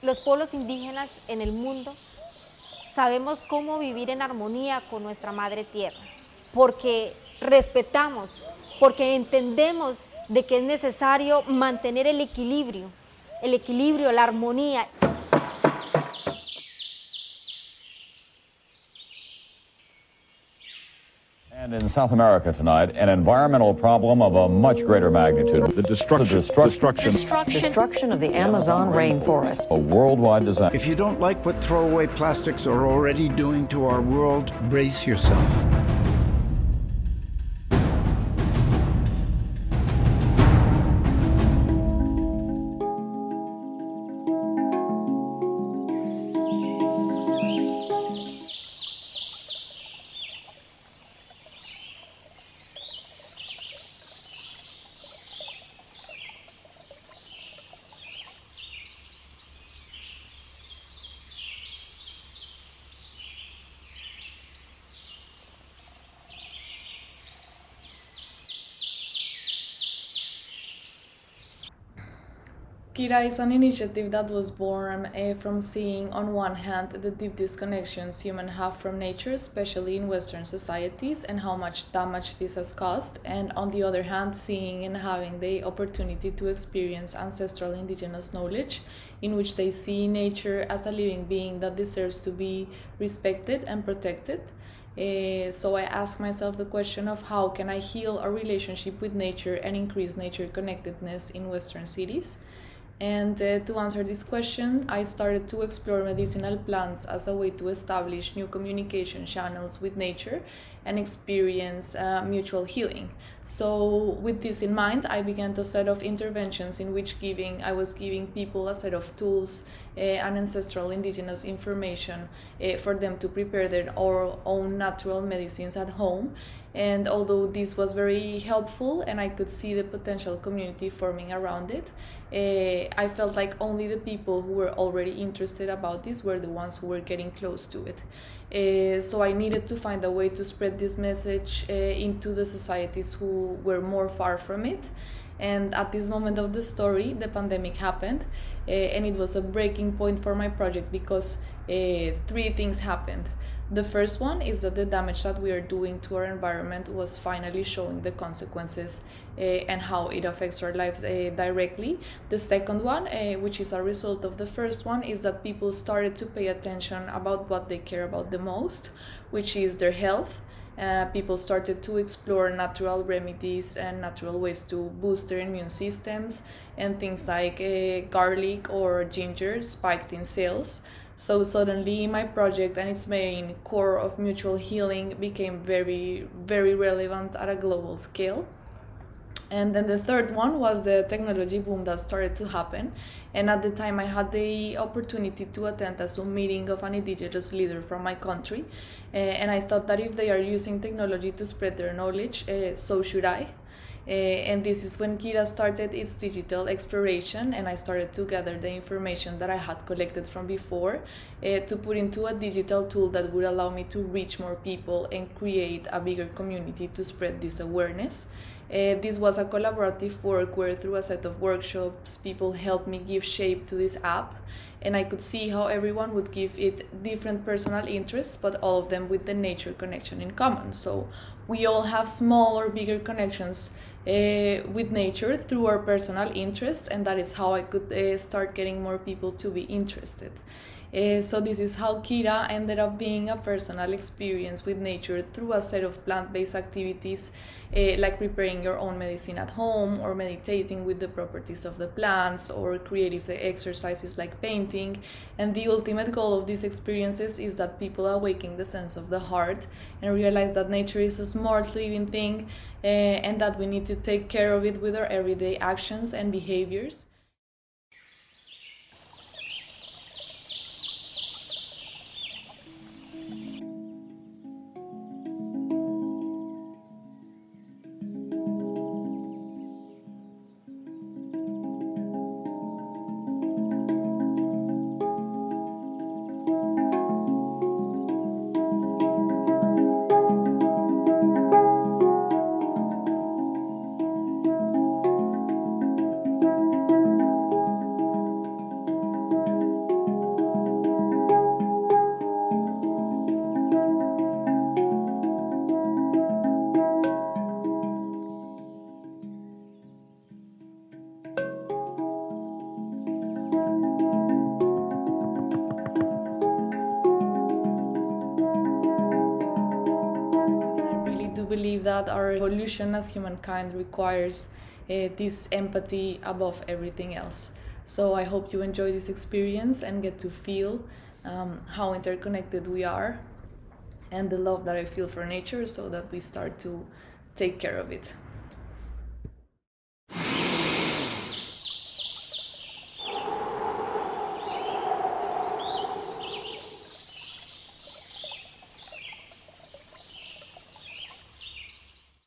Los pueblos indígenas en el mundo sabemos cómo vivir en armonía con nuestra madre tierra, porque respetamos, porque entendemos de que es necesario mantener el equilibrio, la armonía. And in South America tonight, an environmental problem of a much greater magnitude. The destruction Destruction of the Amazon rainforest. A worldwide disaster. If you don't like what throwaway plastics are already doing to our world, brace yourself. Kira is an initiative that was born from seeing, on one hand, the deep disconnections humans have from nature, especially in Western societies, and how much damage this has caused, and on the other hand, seeing and having the opportunity to experience ancestral indigenous knowledge, in which they see nature as a living being that deserves to be respected and protected. So I ask myself the question of how can I heal a relationship with nature and increase nature connectedness in Western cities. And to answer this question, I started to explore medicinal plants as a way to establish new communication channels with nature and experience mutual healing. So with this in mind, I began a set of interventions in which I was giving people a set of tools and ancestral indigenous information for them to prepare their own natural medicines at home. And although this was very helpful and I could see the potential community forming around it, I felt like only the people who were already interested about this were the ones who were getting close to it. So I needed to find a way to spread this message into the societies who were more far from it. And at this moment of the story, the pandemic happened, and it was a breaking point for my project because three things happened. The first one is that the damage that we are doing to our environment was finally showing the consequences and how it affects our lives directly. The second one, which is a result of the first one, is that people started to pay attention about what they care about the most, which is their health. People started to explore natural remedies and natural ways to boost their immune systems, and things like garlic or ginger spiked in sales. So suddenly my project and its main core of mutual healing became very, very relevant at a global scale. And then the third one was the technology boom that started to happen. And at the time I had the opportunity to attend a Zoom meeting of an indigenous leader from my country. And I thought that if they are using technology to spread their knowledge, so should I. And this is when Kira started its digital exploration, and I started to gather the information that I had collected from before to put into a digital tool that would allow me to reach more people and create a bigger community to spread this awareness. This was a collaborative work where through a set of workshops, people helped me give shape to this app, and I could see how everyone would give it different personal interests, but all of them with the nature connection in common. So we all have small or bigger connections with nature through our personal interests, and that is how I could start getting more people to be interested. So this is how Kira ended up being a personal experience with nature through a set of plant-based activities like preparing your own medicine at home, or meditating with the properties of the plants, or creative exercises like painting. And the ultimate goal of these experiences is that people awaken the sense of the heart and realize that nature is a smart living thing and that we need to take care of it with our everyday actions and behaviors. believe that our evolution as humankind requires this empathy above everything else. So I hope you enjoy this experience and get to feel how interconnected we are and the love that I feel for nature, so that we start to take care of it.